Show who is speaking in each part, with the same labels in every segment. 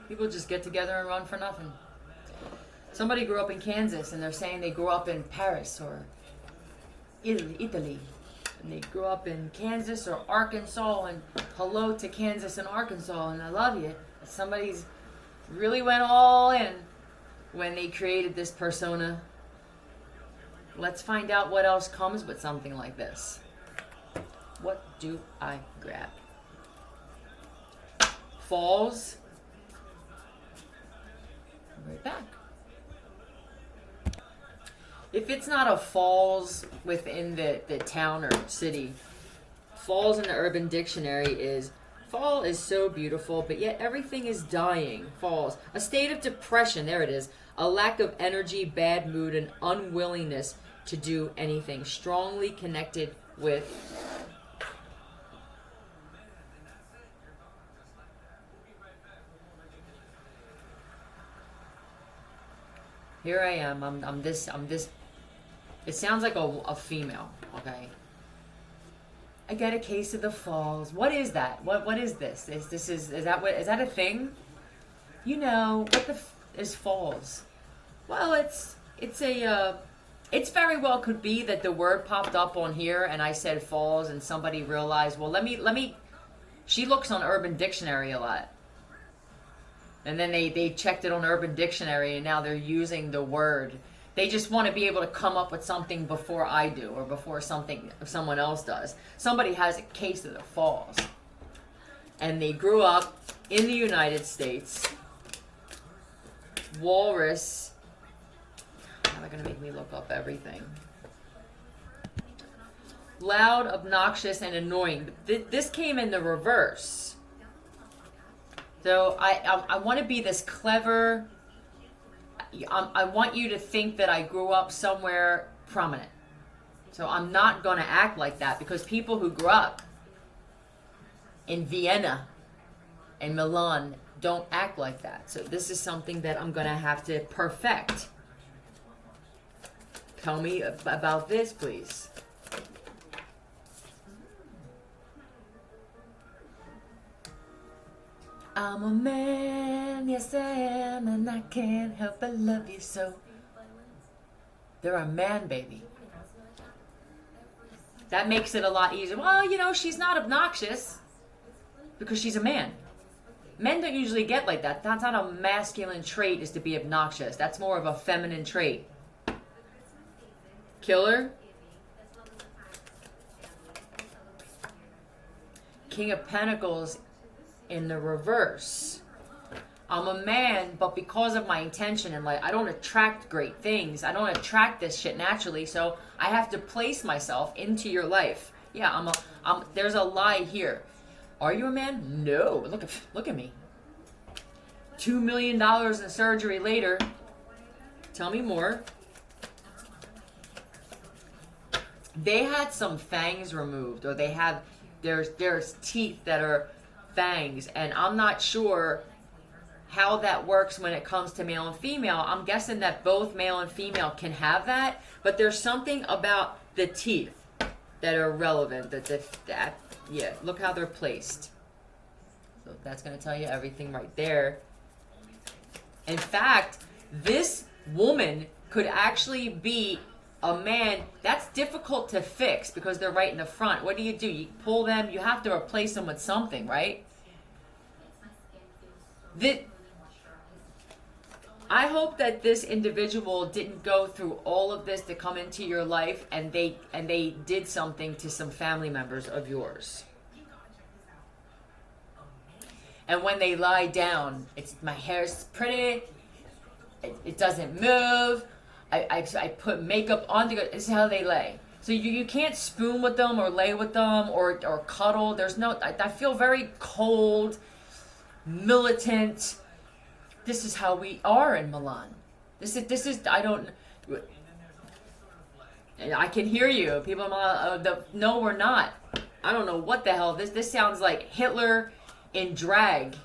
Speaker 1: People just get together and run for nothing. Somebody grew up in Kansas and they're saying they grew up in Paris or Italy. And they grew up in Kansas or Arkansas, and hello to Kansas and Arkansas, and I love you. Somebody's really went all in when they created this persona. Let's find out what else comes with something like this. What do I grab? Falls. Right back. If it's not a falls within the town or city, falls in the Urban Dictionary is, fall is so beautiful, but yet everything is dying. Falls. A state of depression, there it is. A lack of energy, bad mood, and unwillingness to do anything. Strongly connected with here I am. I'm this. It sounds like a female, okay? I get a case of the falls. What is that? What is this? Is that a thing? You know, what the is falls? Well, it's very well could be that the word popped up on here and I said falls and somebody realized, well, let me she looks on Urban Dictionary a lot. And then they checked it on Urban Dictionary and now they're using the word. They just want to be able to come up with something before I do or before someone else does. Somebody has a case of the falls. And they grew up in the United States. Walrus. Now they're going to make me look up everything. Loud, obnoxious, and annoying. This came in the reverse. So I want to be this clever. I want you to think that I grew up somewhere prominent. So I'm not going to act like that because people who grew up in Vienna and Milan don't act like that. So this is something that I'm going to have to perfect. Tell me about this, please. I'm a man, yes I am, and I can't help but love you so. They're a man, baby. That makes it a lot easier. Well, you know, she's not obnoxious because she's a man. Men don't usually get like that. That's not a masculine trait, is to be obnoxious. That's more of a feminine trait. Killer. King of Pentacles in the reverse. I'm a man, but because of my intention and like I don't attract great things, I don't attract this shit naturally, so I have to place myself into your life. Yeah, there's a lie here. Are you a man? No. Look at me. $2 million in surgery later. Tell me more. They had some fangs removed, or they have there's teeth that are fangs, and I'm not sure how that works when it comes to male and female. I'm guessing that both male and female can have that, but there's something about the teeth that are relevant. Yeah, look how they're placed. So that's going to tell you everything right there. In fact, this woman could actually be a man. That's difficult to fix because they're right in the front. What do? You pull them, you have to replace them with something, right? I hope that this individual didn't go through all of this to come into your life and they did something to some family members of yours. And when they lie down, my hair's pretty, it doesn't move, I put makeup on to go. This is how they lay. So you can't spoon with them or lay with them or cuddle. There's no. I feel very cold, militant. This is how we are in Milan. This is. I don't. I can hear you. People in Milan. No, we're not. I don't know what the hell. This sounds like Hitler in drag.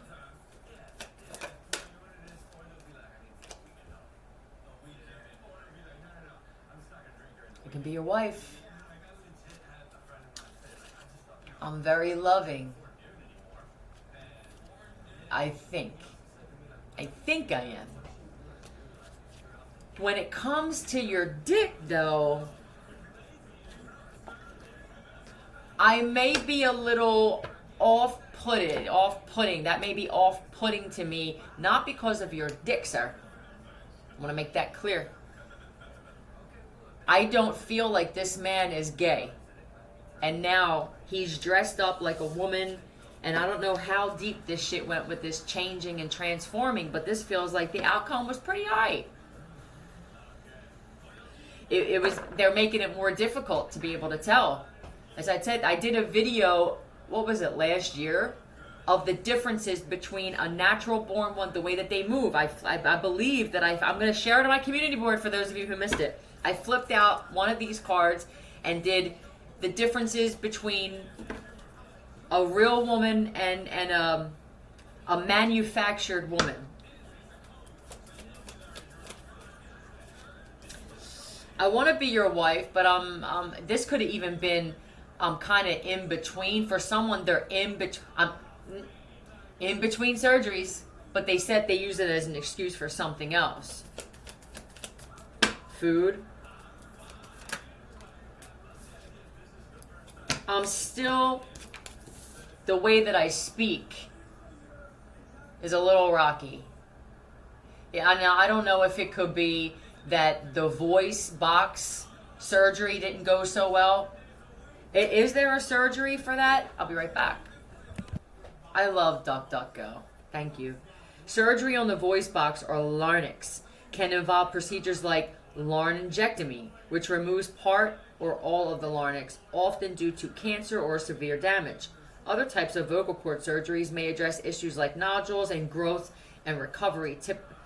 Speaker 1: Can be your wife. I'm very loving. I think. I think I am. When it comes to your dick, though, I may be a little off-putting. That may be off-putting to me, not because of your dick, sir. I want to make that clear. I don't feel like this man is gay. And now he's dressed up like a woman. And I don't know how deep this shit went with this changing and transforming, but this feels like the outcome was pretty high. It was, they're making it more difficult to be able to tell. As I said, I did a video, what was it, last year, of the differences between a natural born one, the way that they move. I believe that I'm going to share it on my community board for those of you who missed it. I flipped out one of these cards and did the differences between a real woman and a manufactured woman. I want to be your wife, but this could have even been kind of in between. For someone, they're in between surgeries, but they said they use it as an excuse for something else. Food. Still, the way that I speak is a little rocky. Yeah, now I don't know if it could be that the voice box surgery didn't go so well. Is there a surgery for that? I'll be right back. I love DuckDuckGo. Thank you. Surgery on the voice box or larynx can involve procedures like laryngectomy, which removes part or all of the larynx, often due to cancer or severe damage. Other types of vocal cord surgeries may address issues like nodules, and growth and recovery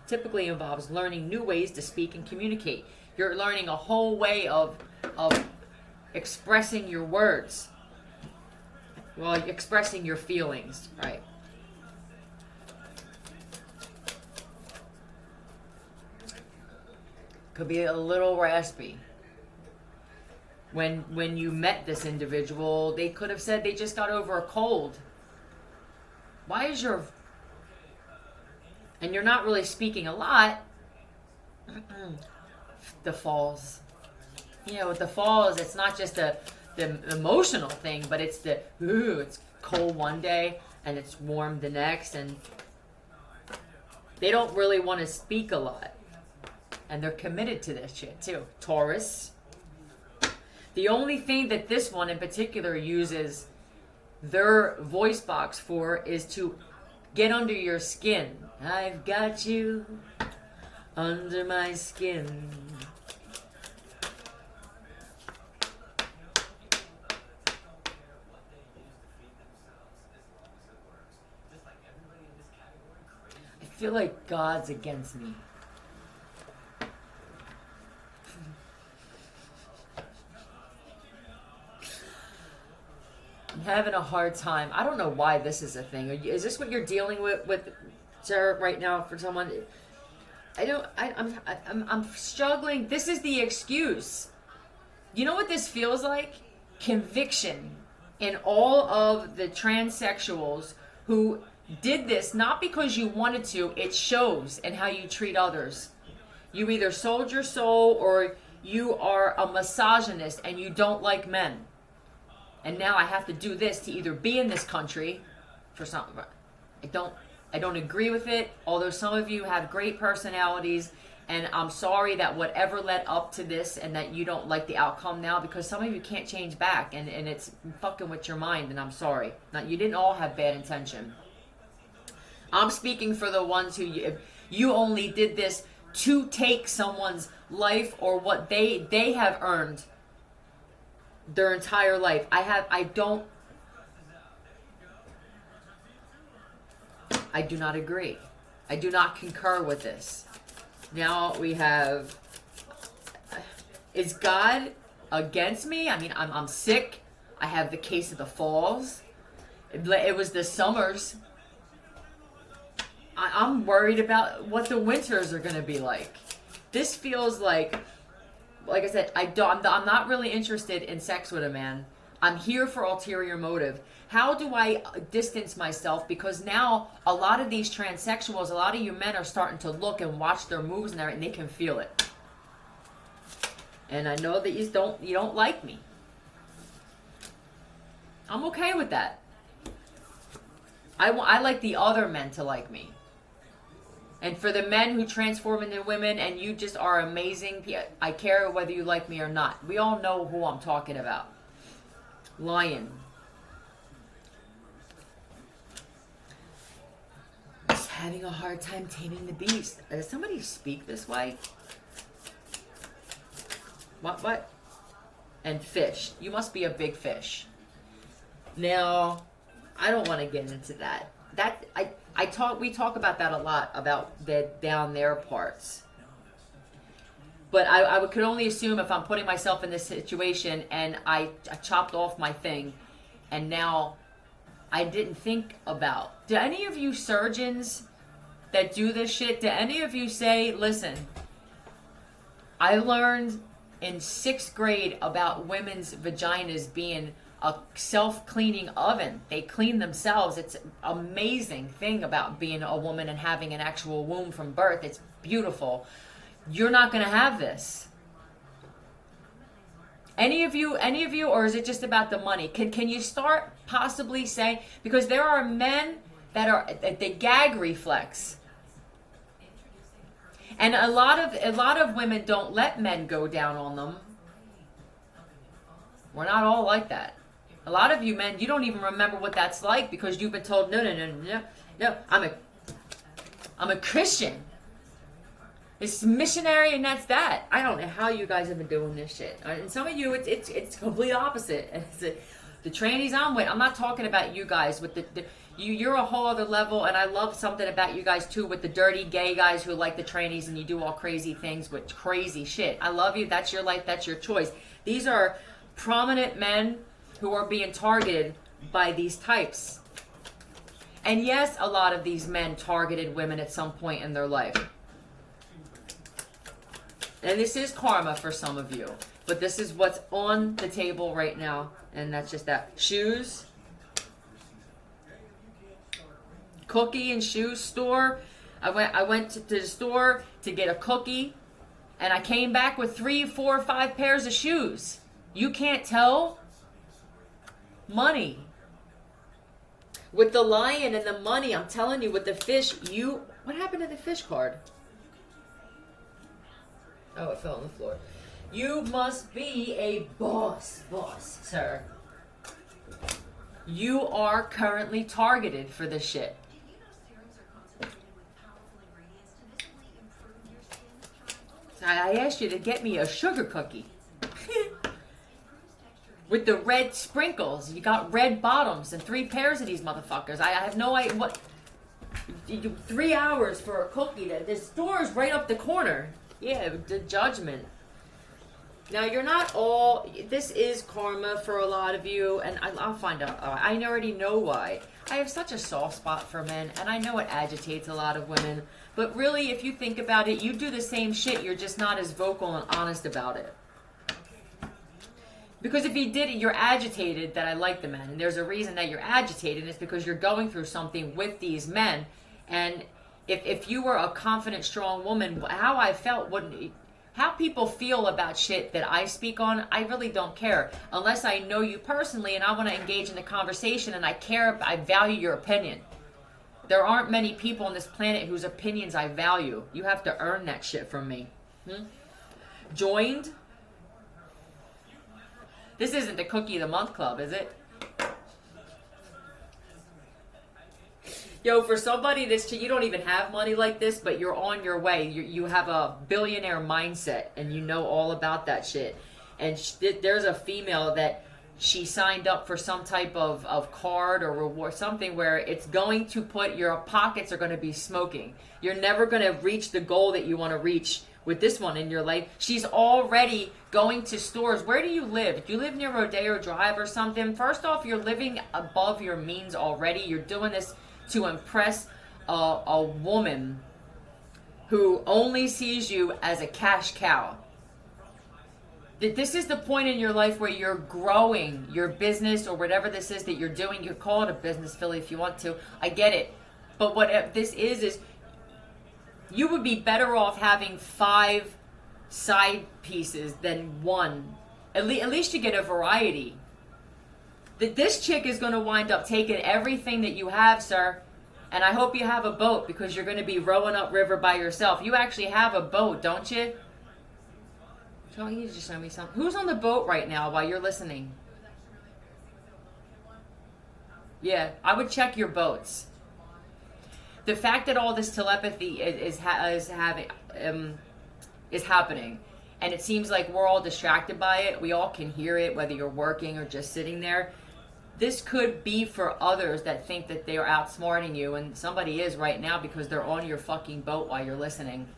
Speaker 1: typically involves learning new ways to speak and communicate. You're learning a whole way of expressing your words. Well, expressing your feelings, right? Could be a little raspy. When you met this individual, they could have said they just got over a cold. Why is your... And you're not really speaking a lot. The falls. You know, with the falls, it's not just the emotional thing, but it's it's cold one day and it's warm the next, and they don't really want to speak a lot. And they're committed to this shit too. Taurus. The only thing that this one in particular uses their voice box for is to get under your skin. I've got you under my skin. I feel like God's against me. I'm having a hard time. I don't know why this is a thing. Is this what you're dealing with Sarah, right now for someone? I'm struggling. This is the excuse. You know what this feels like? Conviction in all of the transsexuals who did this not because you wanted to. It shows in how you treat others. You either sold your soul or you are a misogynist and you don't like men. And now I have to do this to either be in this country for something. I don't agree with it, although some of you have great personalities, and I'm sorry that whatever led up to this and that you don't like the outcome now, because some of you can't change back, and it's fucking with your mind, and I'm sorry. Now, you didn't all have bad intention. I'm speaking for the ones who you only did this to take someone's life or what they have earned their entire life. I do not agree. I do not concur with this. Now we have, is God against me? I mean, I'm sick. I have the case of the falls. It was the summers. I'm worried about what the winters are going to be like. This feels like I said, I'm not really interested in sex with a man. I'm here for ulterior motive. How do I distance myself? Because now a lot of these transsexuals, a lot of you men are starting to look and watch their moves and they can feel it. And I know that you don't like me. I'm okay with that. I like the other men to like me. And for the men who transform into women and you just are amazing, I care whether you like me or not. We all know who I'm talking about. Lion. Just having a hard time taming the beast. Does somebody speak this way? What? And fish. You must be a big fish. Now, I don't want to get into that. We talk about that a lot, about the down there parts. But I could only assume if I'm putting myself in this situation and I chopped off my thing and now I didn't think about. Do any of you surgeons that do this shit, do any of you say, listen, I learned in 6th grade about women's vaginas being a self-cleaning oven. They clean themselves. It's an amazing thing about being a woman and having an actual womb from birth. It's beautiful. You're not going to have this. Any of you, or is it just about the money? Can you start possibly saying, because there are men that are the gag reflex. And a lot of women don't let men go down on them. We're not all like that. A lot of you men, you don't even remember what that's like because you've been told, no, I'm a Christian. It's missionary and that's that. I don't know how you guys have been doing this shit. And some of you, it's complete opposite. And it's the trannies I'm with. I'm not talking about you guys with you're a whole other level, and I love something about you guys too with the dirty gay guys who like the trannies and you do all crazy things with crazy shit. I love you. That's your life. That's your choice. These are prominent men who are being targeted by these types. And yes, a lot of these men targeted women at some point in their life. And this is karma for some of you. But this is what's on the table right now. And that's just that. Shoes. Cookie and shoe store. I went to the store to get a cookie. And I came back with 3, 4, 5 pairs of shoes. You can't tell? Money. With the lion and the money, I'm telling you, with the fish, what happened to the fish card? Oh, it fell on the floor. You must be a boss, sir. You are currently targeted for this shit. I asked you to get me a sugar cookie. With the red sprinkles. You got red bottoms and 3 pairs of these motherfuckers. I have no idea what. 3 hours for a cookie. The store's right up the corner. Yeah, the judgment. Now, you're not all. This is karma for a lot of you, and I'll find out. I already know why. I have such a soft spot for men, and I know it agitates a lot of women. But really, if you think about it, you do the same shit. You're just not as vocal and honest about it. Because if you did it, you're agitated that I like the men. And there's a reason that you're agitated. It's because you're going through something with these men. And if you were a confident, strong woman, how I felt wouldn't... How people feel about shit that I speak on, I really don't care. Unless I know you personally and I want to engage in the conversation and I care, I value your opinion. There aren't many people on this planet whose opinions I value. You have to earn that shit from me. Joined? This isn't the Cookie of the Month Club, is it? Yo, for somebody you don't even have money like this, but you're on your way. You have a billionaire mindset, and you know all about that shit. And there's a female that she signed up for some type of card or reward, something where it's going to put your pockets are going to be smoking. You're never going to reach the goal that you want to reach with this one in your life. She's already going to stores. Where do you live? Do you live near Rodeo Drive or something? First off, you're living above your means already. You're doing this to impress a woman who only sees you as a cash cow. This is the point in your life where you're growing your business or whatever this is that you're doing. You call it a business, Philly, if you want to. I get it. But what this is you would be better off having 5 side pieces than one. At least you get a variety. This chick is going to wind up taking everything that you have, sir. And I hope you have a boat, because you're going to be rowing upriver by yourself. You actually have a boat, don't you? Don't you just show me something? Who's on the boat right now while you're listening? Yeah, I would check your boats. The fact that all this telepathy is happening, and it seems like we're all distracted by it. We all can hear it, whether you're working or just sitting there. This could be for others that think that they are outsmarting you, and somebody is right now because they're on your fucking boat while you're listening.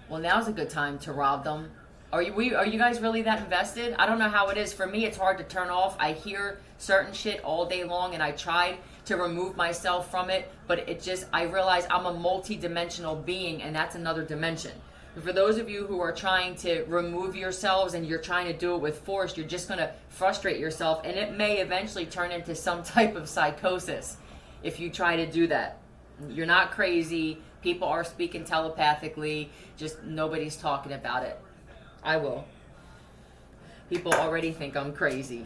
Speaker 1: Well, now's a good time to rob them. Are you guys really that invested? I don't know how it is. For me, it's hard to turn off. I hear certain shit all day long, and I tried to remove myself from it, but I realize I'm a multi-dimensional being, and that's another dimension. For those of you who are trying to remove yourselves and you're trying to do it with force, you're just going to frustrate yourself, and it may eventually turn into some type of psychosis if you try to do that. You're not crazy. People are speaking telepathically. Just nobody's talking about it. I will. People already think I'm crazy.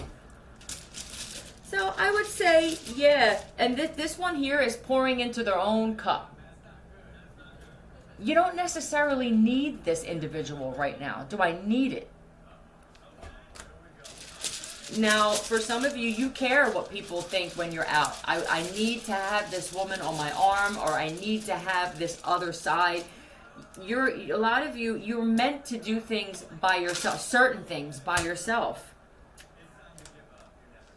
Speaker 1: So I would say, yeah. And this one here is pouring into their own cup. You don't necessarily need this individual right now. Do I need it? Now, for some of you, you care what people think when you're out. I need to have this woman on my arm, or I need to have this other side. A lot of you, you're meant to do things by yourself, certain things by yourself.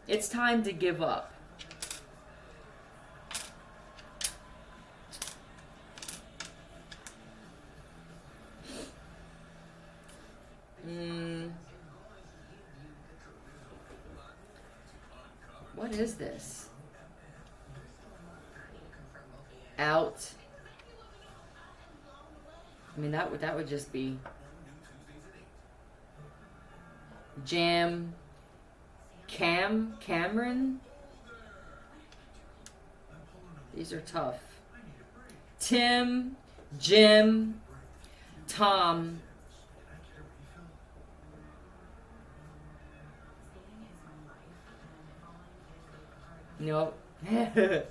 Speaker 1: It's time to give up. What is this? Out. I mean, that would just be Jam. Cameron. These are tough. Tim, Jim, Tom. Nope. And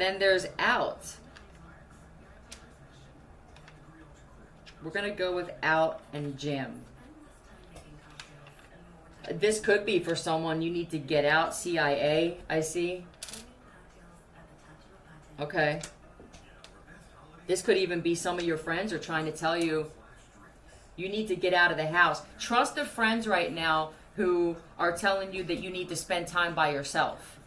Speaker 1: then there's out. We're going to go with out and Jim. This could be for someone you need to get out. CIA, I see. Okay. This could even be some of your friends are trying to tell you you need to get out of the house. Trust the friends right now who are telling you that you need to spend time by yourself.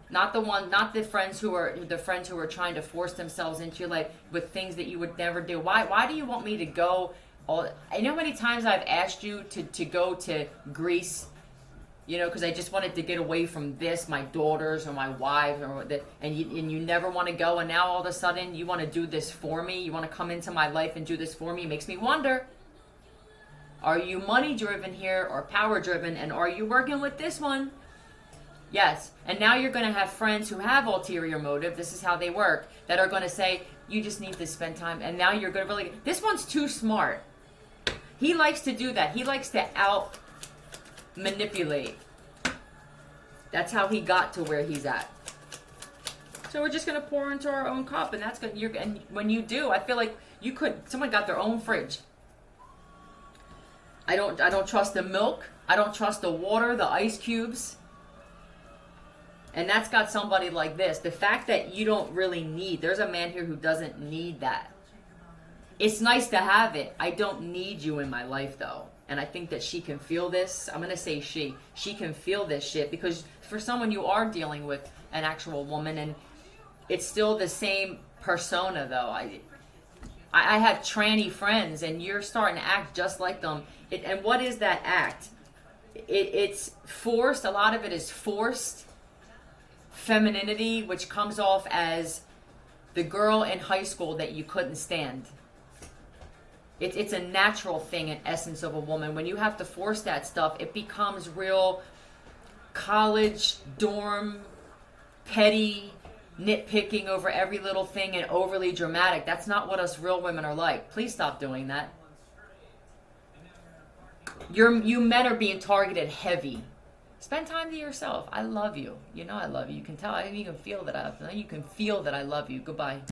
Speaker 1: Not the friends who are trying to force themselves into your life with things that you would never do. Why do you want me to go? I know how many times I've asked you to go to Greece, because I just wanted to get away from this, my daughters or my wife, and you never want to go, and now all of a sudden you want to do this for me. You want to come into my life and do this for me. It makes me wonder. Are you money driven here or power driven, and are you working with this one? Yes. And now you're going to have friends who have ulterior motive. This is how they work. That are going to say, you just need to spend time. And now you're going to really... This one's too smart. He likes to do that. He likes to out manipulate. That's how he got to where he's at. So we're just going to pour into our own cup. And that's good. And when you do, I feel like someone got their own fridge. I don't trust the milk. I don't trust the water, the ice cubes. And that's got somebody like this. The fact that you don't really need, there's a man here who doesn't need that. It's nice to have it. I don't need you in my life, though. And I think that she can feel this. I'm going to say she. She can feel this shit. Because for someone, you are dealing with an actual woman. And it's still the same persona, though. I have tranny friends, and you're starting to act just like them. And what is that act? It's forced. A lot of it is forced femininity, which comes off as the girl in high school that you couldn't stand. It's a natural thing in essence of a woman. When you have to force that stuff, it becomes real college, dorm, petty, nitpicking over every little thing and overly dramatic. That's not what us real women are like. Please stop doing that. You men are being targeted heavy. Spend time to yourself. I love you. You know I love you. You can tell. You can feel that you can feel that I love you. Goodbye.